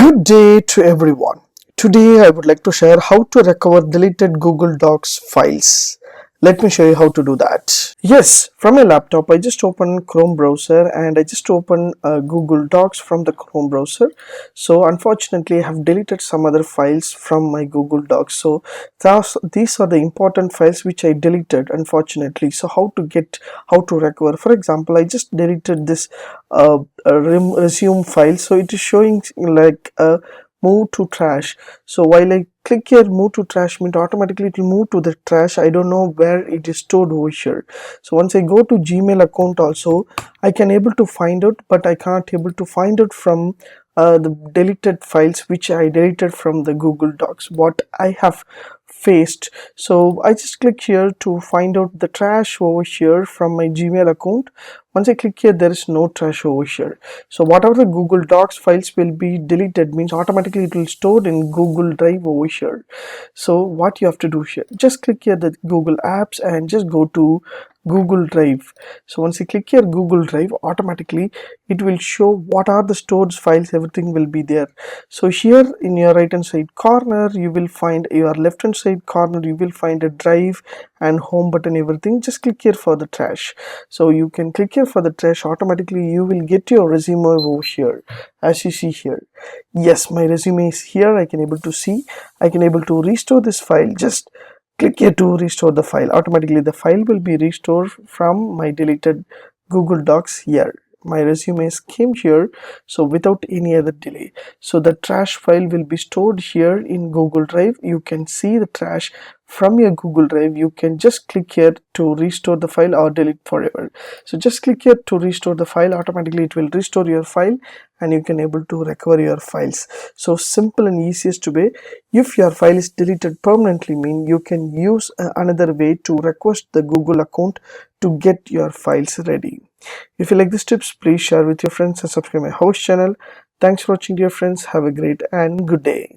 Good day to everyone. Today I would like to share how to recover deleted Google Docs files. Let me show you how to do that. Yes, from my laptop I just open Chrome browser and I just open Google Docs from the Chrome browser. So unfortunately I have deleted some other files from my Google Docs. So these are the important files which I deleted unfortunately. So how to recover? For example, I just deleted this resume file. So it is showing like move to trash. So while I click here move to trash, means automatically it will move to the trash. I don't know where it is stored over here. So once I go to Gmail account also, I can able to find out, but I can't able to find out from the deleted files which I deleted from the Google Docs, what I have faced. So I just click here to find out the trash over here from my Gmail account. Once I click here, there is no trash over here. So whatever the Google Docs files will be deleted, means automatically it will store in Google Drive over here. So what you have to do here, just click here the Google Apps and just go to Google Drive. So once you click here Google Drive, automatically it will show what are the stored files, everything will be there. So here in your right hand side corner you will find, your left hand side corner you will find a drive and home button, everything. Just click here for the trash. So you can click here for the trash, automatically you will get your resume over here. As you see here, yes, my resume is here. I can able to see, I can able to restore this file. Just click here to restore the file. Automatically the file will be restored from my deleted Google Docs here. My resumes came here, so without any other delay. So the trash file will be stored here in Google Drive. You can see the trash from your Google Drive. You can just click here to restore the file or delete forever. So just click here to restore the file. Automatically it will restore your file and you can able to recover your files. So simple and easiest way. If your file is deleted permanently, mean you can use another way to request the Google account to get your files ready. If you like these tips, please share with your friends and subscribe my host channel. Thanks for watching, dear friends. Have a great and good day.